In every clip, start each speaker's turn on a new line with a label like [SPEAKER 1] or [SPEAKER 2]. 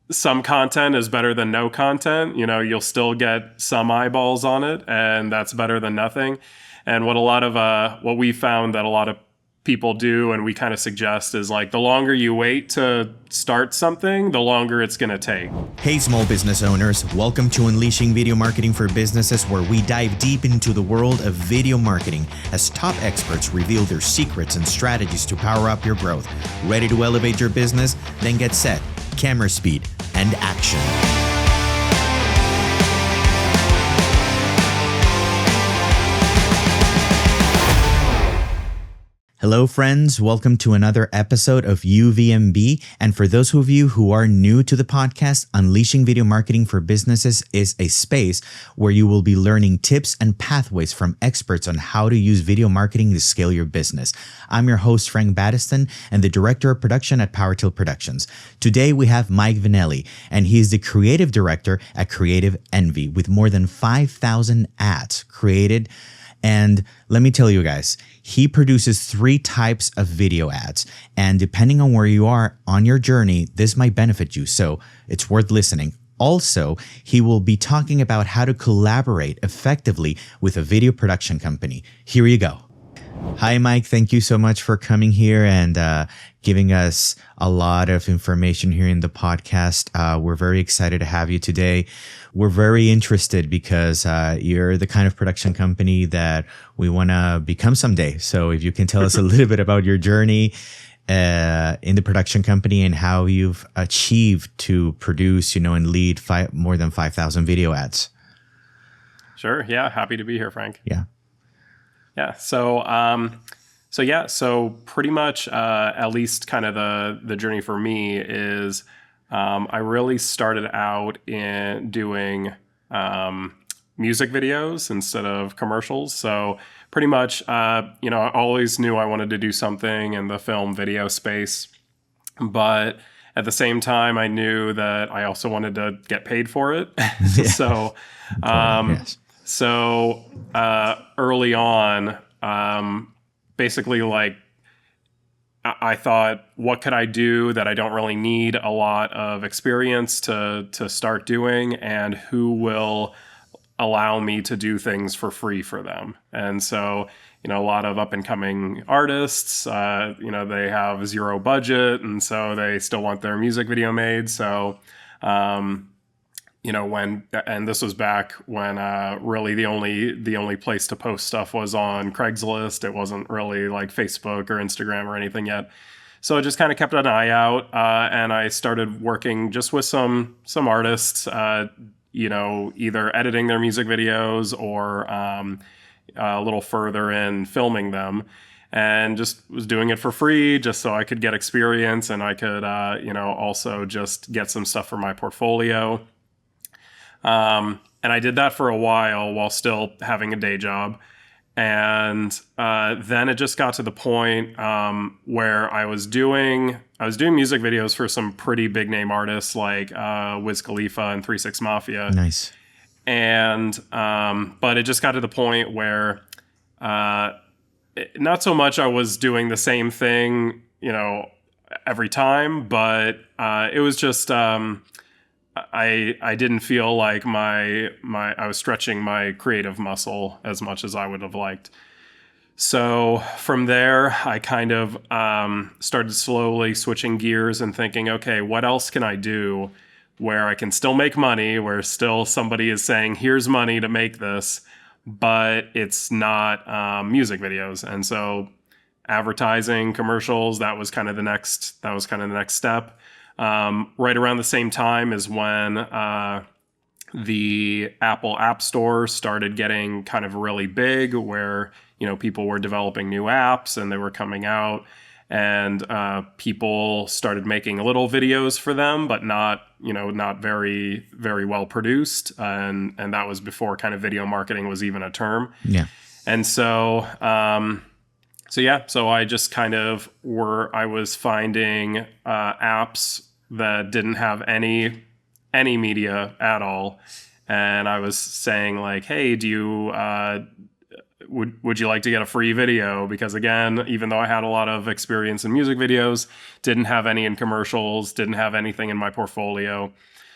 [SPEAKER 1] some content is better than no content. You'll still get some eyeballs on it, and that's better than nothing. And what we found that a lot of people do, and we kind of suggest, is like the longer you wait to start something, the longer it's going to take.
[SPEAKER 2] Hey, small business owners, welcome to Unleashing Video Marketing for Businesses, where we dive deep into the world of video marketing as top experts reveal their secrets and strategies to power up your growth. Ready to elevate your business? Then get set, camera speed, and action. Hello, friends. Welcome to another episode of UVMB. And for those of you who are new to the podcast, Unleashing Video Marketing for Businesses is a space where you will be learning tips and pathways from experts on how to use video marketing to scale your business. I'm your host, Frank Battiston, and the Director of Production at PowerTale Productions. Today, we have Mike Vannelli, and he is the Creative Director at Creative Envy with more than 5,000 ads created. And let me tell you guys, he produces 3 types of video ads. And depending on where you are on your journey, this might benefit you. So it's worth listening. Also, he will be talking about how to collaborate effectively with a video production company. Here you go. Hi, Mike. Thank you so much for coming here and giving us a lot of information here in the podcast. We're very excited to have you today. We're very interested because you're the kind of production company that we want to become someday. So if you can tell us a little bit about your journey in the production company and how you've achieved to produce, and lead more than 5,000 video ads.
[SPEAKER 1] Sure. Yeah. Happy to be here, Frank.
[SPEAKER 2] Yeah.
[SPEAKER 1] Yeah. So pretty much, at least kind of the journey for me is, I really started out in doing, music videos instead of commercials. So pretty much, I always knew I wanted to do something in the film video space, but at the same time, I knew that I also wanted to get paid for it. So,
[SPEAKER 2] Yes.
[SPEAKER 1] So early on, basically, like, I thought, what could I do that I don't really need a lot of experience to start doing, and who will allow me to do things for free for them? And so, a lot of up and coming artists, they have zero budget, and so they still want their music video made. So, and this was back when really the only place to post stuff was on Craigslist. It wasn't really like Facebook or Instagram or anything yet. So I just kind of kept an eye out, and I started working just with some artists, either editing their music videos or a little further in filming them, and just was doing it for free just so I could get experience and I could, also just get some stuff for my portfolio. And I did that for a while still having a day job. And then it just got to the point where I was doing music videos for some pretty big name artists like Wiz Khalifa and 3 6 Mafia.
[SPEAKER 2] Nice.
[SPEAKER 1] And but it just got to the point where not so much I was doing the same thing, every time, but it was just I didn't feel like I was stretching my creative muscle as much as I would have liked. So from there, I kind of started slowly switching gears and thinking, okay, what else can I do where I can still make money, where still somebody is saying, here's money to make this, but it's not music videos. And so advertising, commercials, that was kind of the next step. Right around the same time is when the Apple App Store started getting kind of really big, where people were developing new apps and they were coming out, and people started making little videos for them, but not very, very well produced, and that was before kind of video marketing was even a term.
[SPEAKER 2] Yeah.
[SPEAKER 1] And so I just kind of I was finding apps that didn't have any media at all, and I was saying like, hey, would you like to get a free video? Because again, even though I had a lot of experience in music videos, didn't have any in commercials, didn't have anything in my portfolio.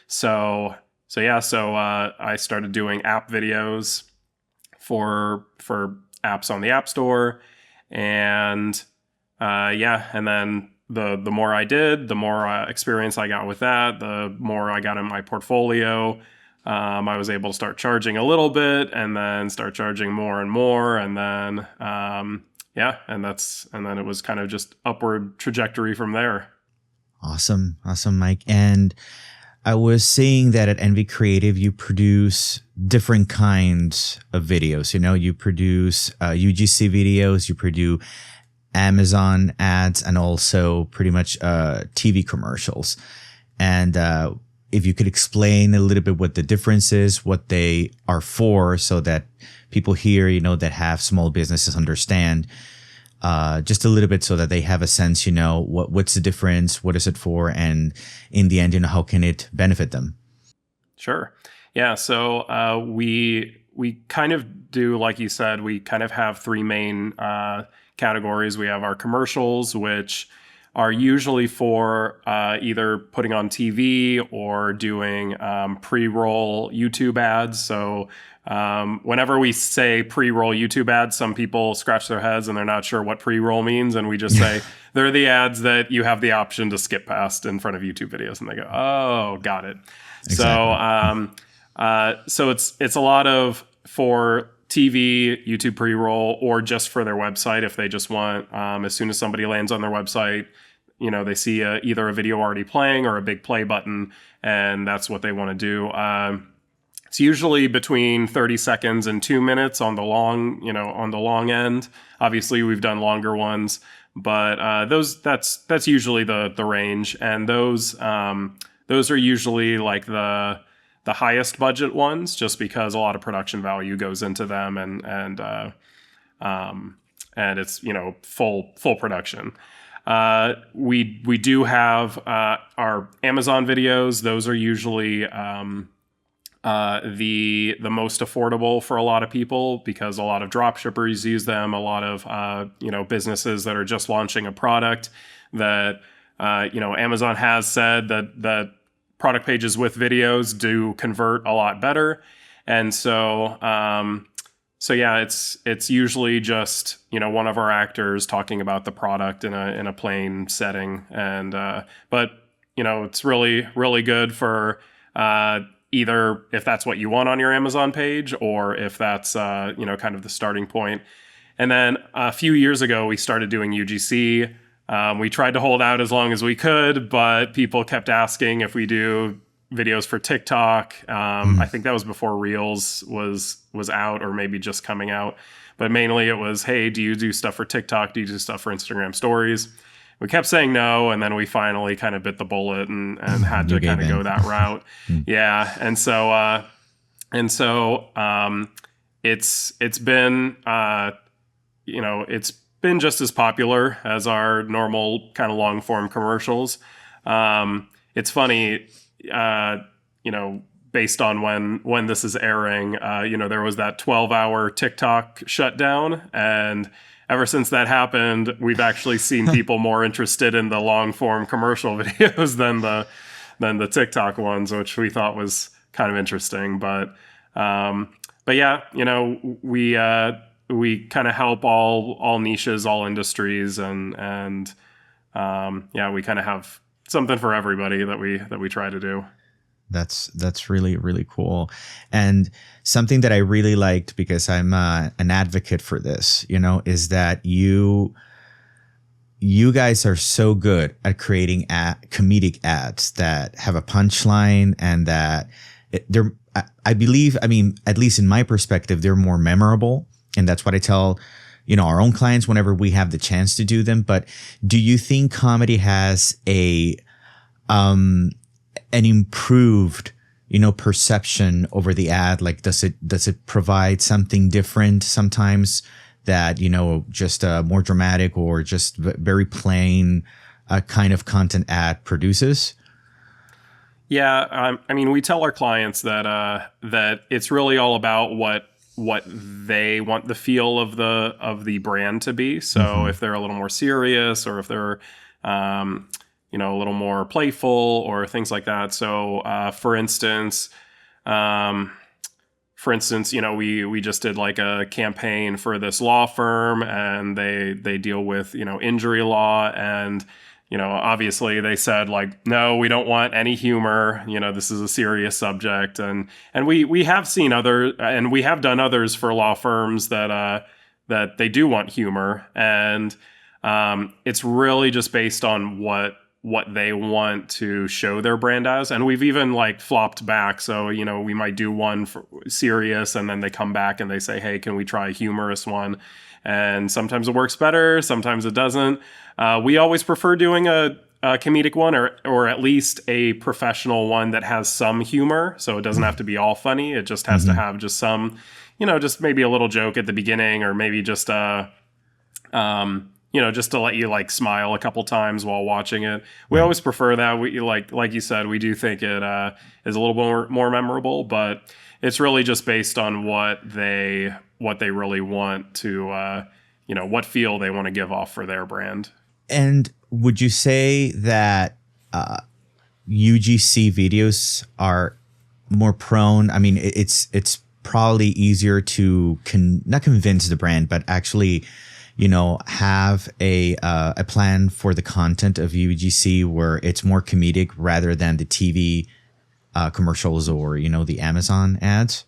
[SPEAKER 1] So I started doing app videos for apps on the App Store, and and then the more I did, the more experience I got with that, the more I got in my portfolio. I was able to start charging a little bit, and then start charging more and more, and then and then it was kind of just upward trajectory from there.
[SPEAKER 2] Awesome, Mike. And I was seeing that at Envy Creative, you produce different kinds of videos. You produce UGC videos, you produce Amazon ads, and also pretty much TV commercials. And if you could explain a little bit what the difference is, what they are for, so that people here, that have small businesses understand just a little bit, so that they have a sense, what's the difference, what is it for, and in the end, how can it benefit them?
[SPEAKER 1] Sure. Yeah. So we kind of do, like you said, we kind of have three main categories. We have our commercials, which are usually for either putting on TV or doing pre-roll YouTube ads. So whenever we say pre-roll YouTube ads, some people scratch their heads and they're not sure what pre-roll means. And we just say they're the ads that you have the option to skip past in front of YouTube videos. And they go, oh, got it. Exactly. So it's a lot of for TV, YouTube pre-roll, or just for their website. If they just want, as soon as somebody lands on their website, they see either a video already playing or a big play button, and that's what they want to do. It's usually between 30 seconds and 2 minutes on the long end. Obviously, we've done longer ones, but that's usually the range, and those are usually like the highest budget ones, just because a lot of production value goes into them, and it's full production. We do have our Amazon videos. Those are usually the most affordable for a lot of people, because a lot of drop shippers use them. A lot of businesses that are just launching a product that Amazon has said that product pages with videos do convert a lot better. And so it's usually just one of our actors talking about the product in a plain setting, and but it's really good for either if that's what you want on your Amazon page, or if that's kind of the starting point. And then a few years ago, we started doing UGC. We tried to hold out as long as we could, but people kept asking if we do videos for TikTok. I think that was before Reels was out, or maybe just coming out. But mainly it was, hey, do you do stuff for TikTok? Do you do stuff for Instagram stories? We kept saying no, and then we finally kind of bit the bullet and had to kind of go that route. Yeah, and so it's been it's been just as popular as our normal kind of long form commercials. It's funny, based on when this is airing, there was that 12-hour TikTok shutdown, and ever since that happened, we've actually seen people more interested in the long form commercial videos than the TikTok ones, which we thought was kind of interesting. But yeah, we kind of help all niches, all industries, and we kind of have something for everybody that we try to do.
[SPEAKER 2] That's really, really cool. And something that I really liked, because I'm an advocate for this, is that you guys are so good at creating comedic ads that have a punchline, and that I believe, at least in my perspective, they're more memorable. And that's what I tell, our own clients whenever we have the chance to do them. But do you think comedy has an improved, perception over the ad? Like, does it provide something different sometimes that, just a more dramatic or just very plain kind of content ad produces?
[SPEAKER 1] Yeah. We tell our clients that it's really all about what what they want the feel of the brand to be. So if they're a little more serious, or if they're a little more playful, or things like that. So for instance, we just did like a campaign for this law firm, and they deal with injury law, and obviously they said like, no, we don't want any humor. This is a serious subject, and we have seen and we have done others for law firms that they do want humor, and it's really just based on what they want to show their brand as. And we've even like flopped back. So, we might do one for serious, and then they come back and they say, hey, can we try a humorous one? And sometimes it works better, sometimes it doesn't. We always prefer doing a comedic one, or at least a professional one that has some humor. So it doesn't have to be all funny. It just has to have just some, just maybe a little joke at the beginning, or maybe just just to let you like smile a couple times while watching it. We always prefer that. We like you said, we do think it is a little more memorable, but it's really just based on what they really want to, what feel they want to give off for their brand.
[SPEAKER 2] And would you say that UGC videos are more prone? I mean, it's probably easier to not convince the brand, but actually have a plan for the content of UGC where it's more comedic rather than the TV commercials or, the Amazon ads?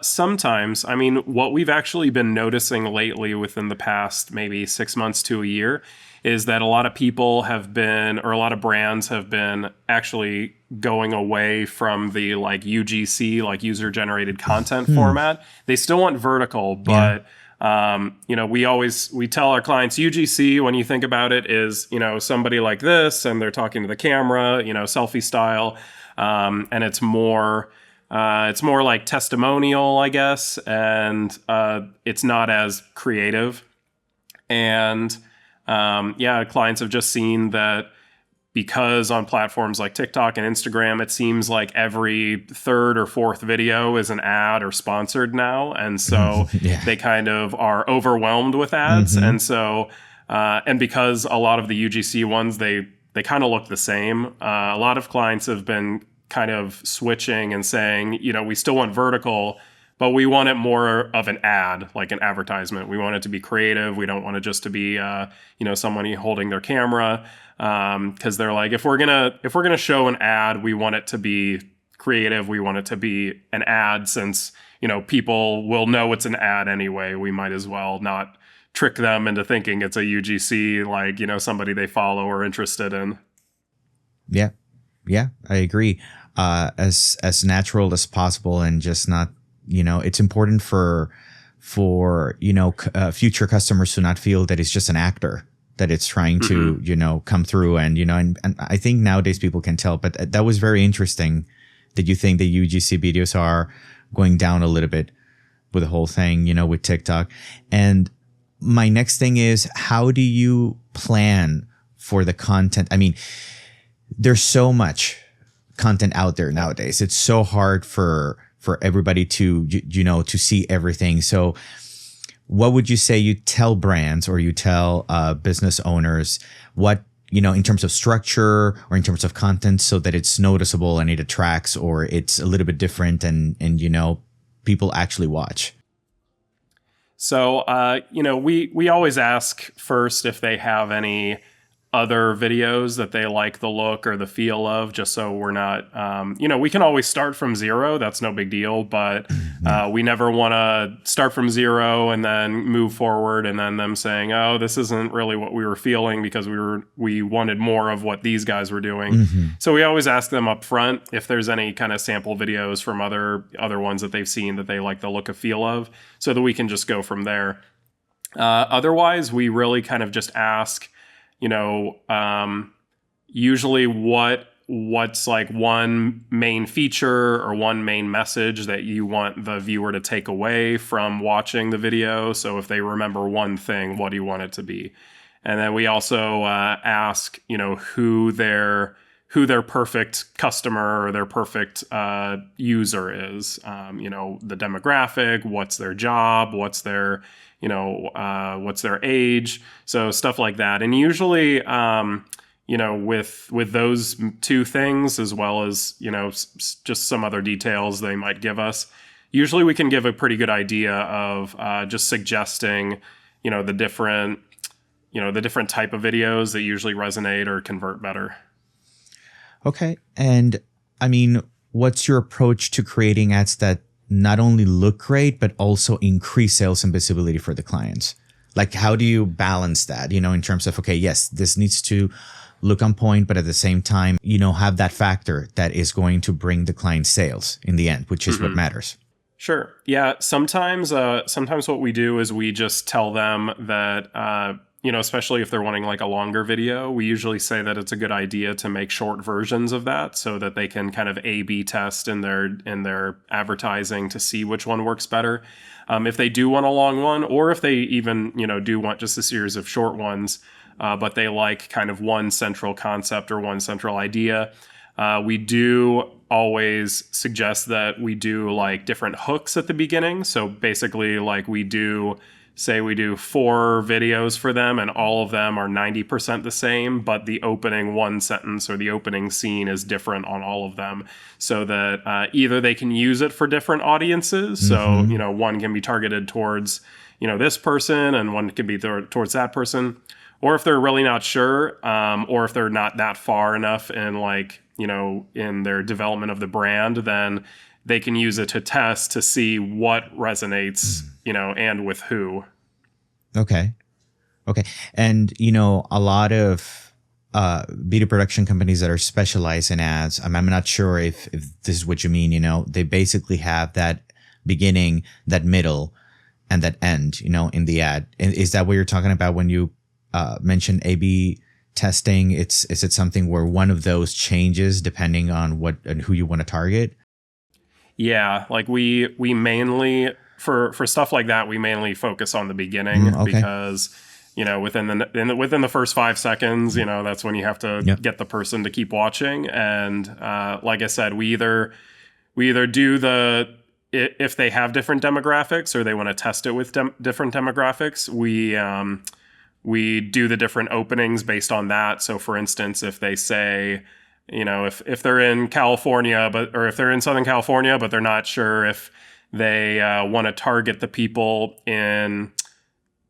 [SPEAKER 1] Sometimes. I mean, what we've actually been noticing lately within the past maybe 6 months to a year is that a lot of people or a lot of brands have been actually going away from the like UGC, like user generated content format. They still want vertical, but we tell our clients UGC, when you think about it, is, somebody like this, and they're talking to the camera, selfie style. And it's more like testimonial, I guess. And, it's not as creative. And, clients have just seen that, because on platforms like TikTok and Instagram, it seems like every third or fourth video is an ad or sponsored now. And so they kind of are overwhelmed with ads. And so, and because a lot of the UGC ones, they kind of look the same. A lot of clients have been kind of switching and saying, we still want vertical, but we want it more of an ad, like an advertisement. We want it to be creative. We don't want it just to be, somebody holding their camera. Because they're like, if we're gonna show an ad, we want it to be creative. We want it to be an ad, since people will know it's an ad anyway. We might as well not trick them into thinking it's a UGC, like somebody they follow or interested in.
[SPEAKER 2] Yeah, I agree. As natural as possible, and just not, it's important for future customers to not feel that it's just an actor, that it's trying to, come through. And, and I think nowadays people can tell, but that was very interesting that you think the UGC videos are going down a little bit with the whole thing, with TikTok. And my next thing is, how do you plan for the content? I mean, there's so much content out there nowadays. It's so hard for everybody to, to see everything. So what would you say you tell brands, or you tell business owners, what, in terms of structure or in terms of content, so that it's noticeable and it attracts, or it's a little bit different, and people actually watch?
[SPEAKER 1] So, we always ask first if they have any other videos that they like the look or the feel of, just so we're not, we can always start from zero. That's no big deal, but we never want to start from zero and then move forward, and then them saying, oh, this isn't really what we were feeling, because we wanted more of what these guys were doing. So we always ask them up front if there's any kind of sample videos from other ones that they've seen that they like the look and feel of, so that we can just go from there. Otherwise, we really kind of just ask, usually what's like one main feature or one main message that you want the viewer to take away from watching the video. So if they remember one thing, what do you want it to be? And then we also ask, who their who their perfect customer or their perfect user is. The demographic, what's their job, what's their age, so stuff like that. And usually, with those two things, as well as just some other details they might give us, usually we can give a pretty good idea of just suggesting, the different type of videos that usually resonate or convert better.
[SPEAKER 2] Okay. And I mean, what's your approach to creating ads that not only look great, but also increase sales and visibility for the clients? Like, how do you balance that, in terms of, okay, yes, this needs to look on point, but at the same time, have that factor that is going to bring the client sales in the end, which is what matters.
[SPEAKER 1] Sure. Yeah. Sometimes what we do is we just tell them that, especially if they're wanting like a longer video, we usually say that it's a good idea to make short versions of that so that they can kind of A/B test in their advertising to see which one works better. If they do want a long one, or if they even, do want just a series of short ones, but they like kind of one central concept or one central idea, we do always suggest that we do like different hooks at the beginning. So basically, like we do 4 videos for them, and all of them are 90% the same, but the opening one sentence or the opening scene is different on all of them, so that either they can use it for different audiences. So, one can be targeted towards, this person, and one can be towards that person. Or if they're really not sure, or if they're not that far enough in in their development of the brand, then they can use it to test to see what resonates, and with who. Okay.
[SPEAKER 2] And, a lot of video production companies that are specialized in ads, I'm not sure if this is what you mean, they basically have that beginning, that middle, and that end, in the ad. Is that what you're talking about when you mention A/B testing? Is it something where one of those changes depending on what and who you want to target?
[SPEAKER 1] Yeah, like we mainly for stuff like that, we mainly focus on the beginning, because within the first 5 seconds, that's when you have to get the person to keep watching. And like I said, we either do if they have different demographics or they want to test it with different demographics, we do the different openings based on that. So for instance, if they say, if they're in California, or if they're in Southern California, but they're not sure if they want to target the people in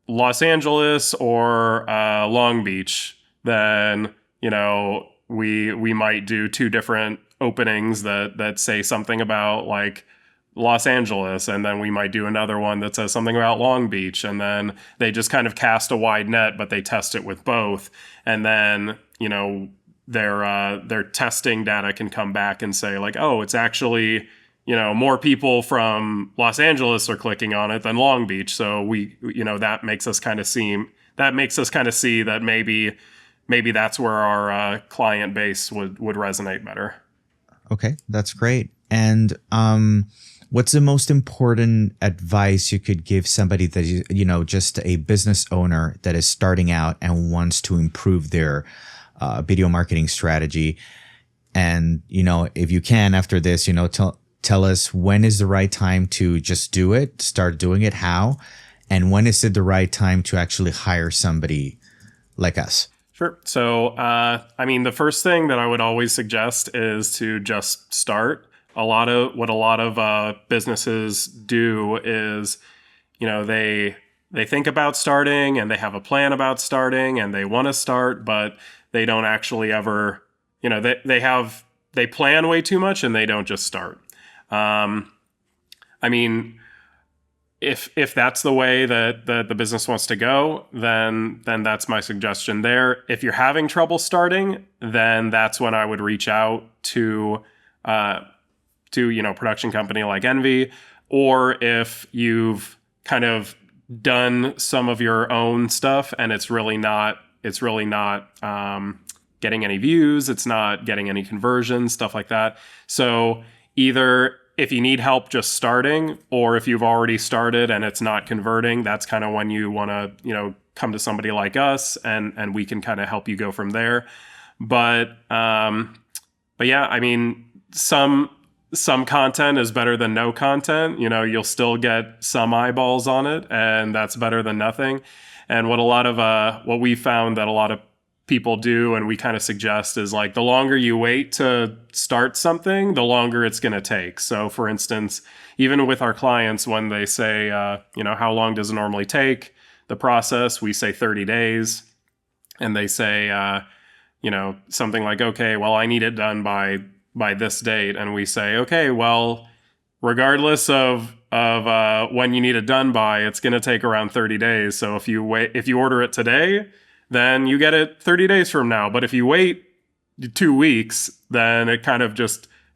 [SPEAKER 1] Los Angeles or Long Beach, then, we might do 2 different openings that say something about like Los Angeles, and then we might do another one that says something about Long Beach, and then they just kind of cast a wide net, but they test it with both. And then, their testing data can come back and say like, oh, it's actually, more people from Los Angeles are clicking on it than Long Beach. So that makes us kind of see that maybe that's where our client base would resonate better.
[SPEAKER 2] Okay, that's great. And what's the most important advice you could give somebody that is, just a business owner that is starting out and wants to improve their video marketing strategy? And, if you can, after this, tell us when is the right time to just do it, start doing it, how, and when is it the right time to actually hire somebody like us?
[SPEAKER 1] Sure. So, the first thing that I would always suggest is to just start. A lot of businesses do is, they think about starting and they have a plan about starting and they want to start, but they don't actually ever, they plan way too much and they don't just start. If that's the way that the business wants to go, then that's my suggestion there. If you're having trouble starting, then that's when I would reach out to production company like Envy, or if you've kind of done some of your own stuff and it's really not getting any views, it's not getting any conversions, stuff like that. So either if you need help just starting, or if you've already started and it's not converting, that's kind of when you want to, come to somebody like us and we can kind of help you go from there. But yeah, I mean, some content is better than no content. You know, you'll still get some eyeballs on it, and that's better than nothing. And what we found that a lot of people do, and we kind of suggest, is like the longer you wait to start something, the longer it's going to take. So, for instance, even with our clients, when they say, you know, how long does it normally take the process, we say 30 days, and they say, you know, something like, okay, well, I need it done by this date, and we say, okay, well, regardless of when you need it done by, it's going to take around 30 days. So if you order it today, then you get it 30 days from now. But if you wait 2 weeks, then it kind of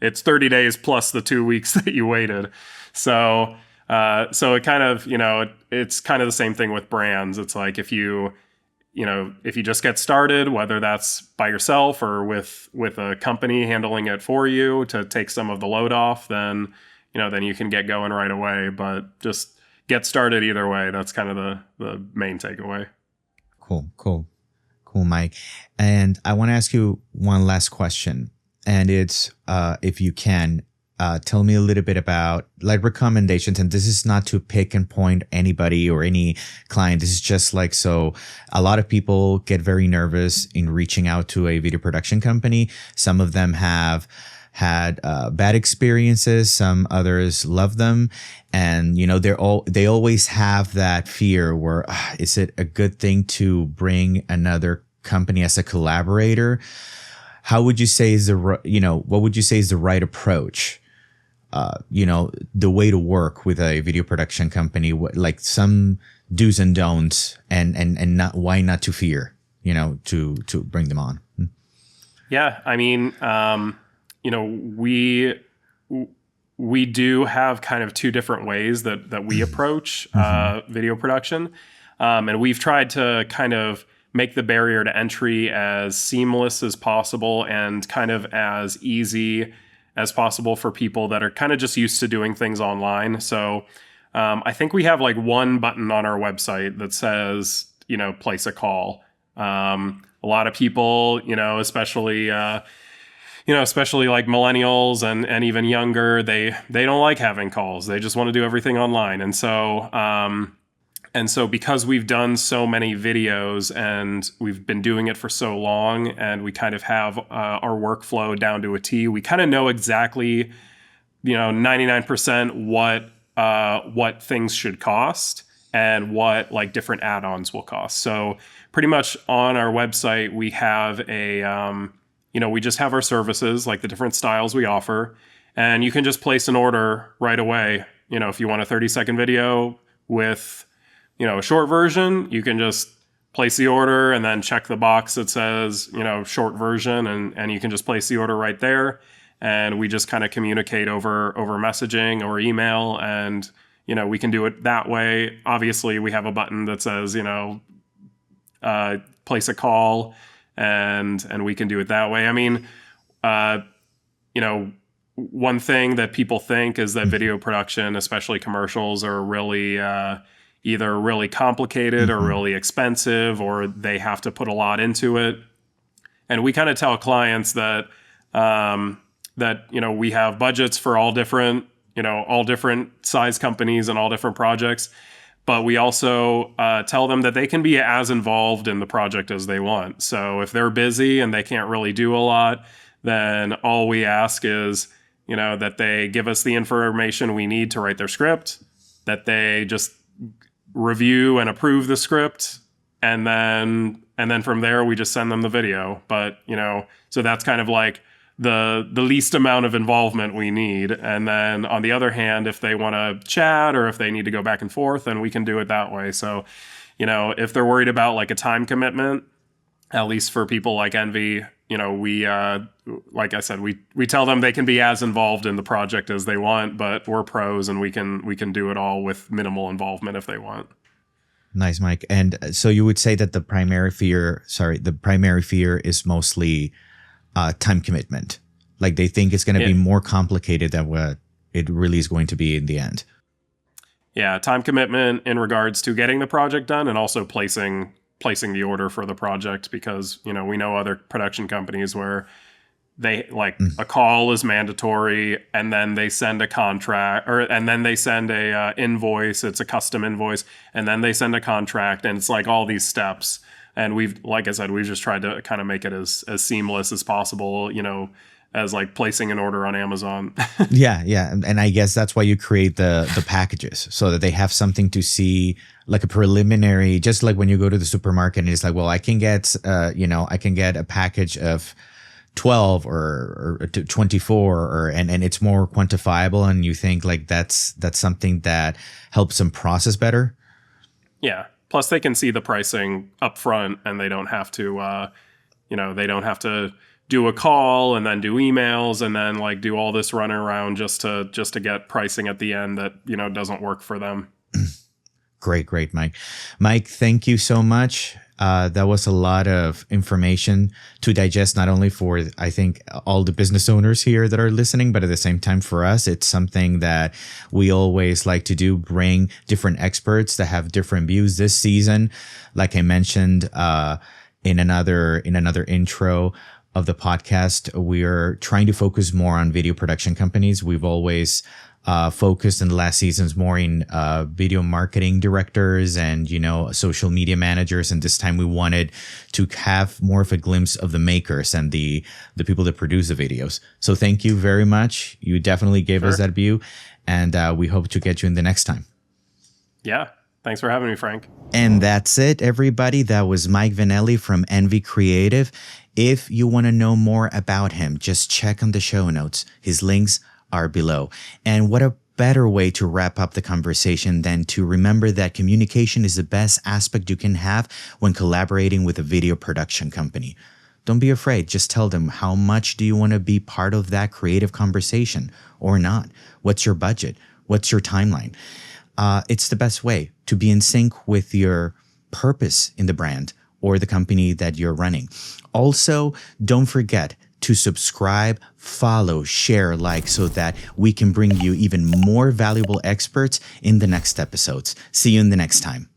[SPEAKER 1] it's 30 days plus the 2 weeks that you waited. So it kind of, you know, it's kind of the same thing with brands. It's like if you just get started, whether that's by yourself or with a company handling it for you to take some of the load off, then you can get going right away. But just get started either way. That's kind of the main takeaway.
[SPEAKER 2] Cool, Mike. And I want to ask you one last question. And it's, if you can, tell me a little bit about like recommendations. And this is not to pick and point anybody or any client. This is just like, so a lot of people get very nervous in reaching out to a video production company. Some of them have had bad experiences. Some others love them. And, you know, they always have that fear where, is it a good thing to bring another company as a collaborator? How would you say what would you say is the right approach? You know, the way to work with a video production company, like some do's and don'ts, and not, why not to fear, you know, to bring them on.
[SPEAKER 1] Yeah. I mean, you know, we do have kind of two different ways that we approach video production. And we've tried to kind of make the barrier to entry as seamless as possible and kind of as easy as possible for people that are kind of just used to doing things online. So I think we have like one button on our website that says, you know, place a call. A lot of people, you know, especially like millennials and even younger, they don't like having calls. They just want to do everything online. And so because we've done so many videos and we've been doing it for so long, and we kind of have our workflow down to a T, we kind of know exactly, you know, 99% what things should cost and what like different add-ons will cost. So pretty much on our website, we have we just have our services, like the different styles we offer, and you can just place an order right away. You know, if you want a 30-second video with, you know, a short version, you can just place the order and then check the box that says, you know, short version, and you can just place the order right there. And we just kind of communicate over messaging or email, and, you know, we can do it that way. Obviously, we have a button that says, you know, place a call, and we can do it that way. I mean, you know, one thing that people think is that video production, especially commercials, are really either really complicated or really expensive, or they have to put a lot into it. And we kind of tell clients that you know, we have budgets for all different size companies and all different projects. But we also tell them that they can be as involved in the project as they want. So if they're busy and they can't really do a lot, then all we ask is, you know, that they give us the information we need to write their script, that they just review and approve the script, and then from there we just send them the video. But, you know, so that's kind of like the least amount of involvement we need. And then on the other hand, if they want to chat or if they need to go back and forth, then we can do it that way. So, you know, if they're worried about like a time commitment, at least for people like Envy, you know, we like I said, we tell them they can be as involved in the project as they want, but we're pros and we can do it all with minimal involvement if they want.
[SPEAKER 2] Nice, Mike. And so you would say that the primary fear is mostly time commitment. Like they think it's going to be more complicated than what it really is going to be in the end.
[SPEAKER 1] Yeah, time commitment in regards to getting the project done, and also placing the order for the project, because, you know, we know other production companies where, they like a call is mandatory, and then they send a contract, and then they send a invoice. It's a custom invoice, and then they send a contract, and it's like all these steps. And like I said, we've just tried to kind of make it as seamless as possible, as like placing an order on Amazon.
[SPEAKER 2] Yeah. And I guess that's why you create the packages, so that they have something to see, like a preliminary, just like when you go to the supermarket and it's like, well, I can get, I can get a package of 12 or 24, and it's more quantifiable, and you think like that's something that helps them process better.
[SPEAKER 1] Yeah. Plus they can see the pricing up front, and they don't have to, they don't have to do a call and then do emails and then like do all this running around just to get pricing at the end that, doesn't work for them.
[SPEAKER 2] Great, Mike. Mike, thank you so much. That was a lot of information to digest, not only for, I think, all the business owners here that are listening, but at the same time for us. It's something that we always like to do, bring different experts that have different views. This season, like I mentioned in another intro of the podcast, we're trying to focus more on video production companies. We've always focused in the last seasons more in video marketing directors and, social media managers. And this time we wanted to have more of a glimpse of the makers and the people that produce the videos. So thank you very much. You definitely gave us that view, and we hope to get you in the next time.
[SPEAKER 1] Yeah. Thanks for having me, Frank.
[SPEAKER 2] And that's it, everybody. That was Mike Vannelli from Envy Creative. If you want to know more about him, just check on the show notes. His links are below. And what a better way to wrap up the conversation than to remember that communication is the best aspect you can have when collaborating with a video production company. Don't be afraid. Just tell them, how much do you want to be part of that creative conversation or not? What's your budget? What's your timeline? It's the best way to be in sync with your purpose in the brand or the company that you're running. Also, don't forget to subscribe, follow, share, like, so that we can bring you even more valuable experts in the next episodes. See you in the next time.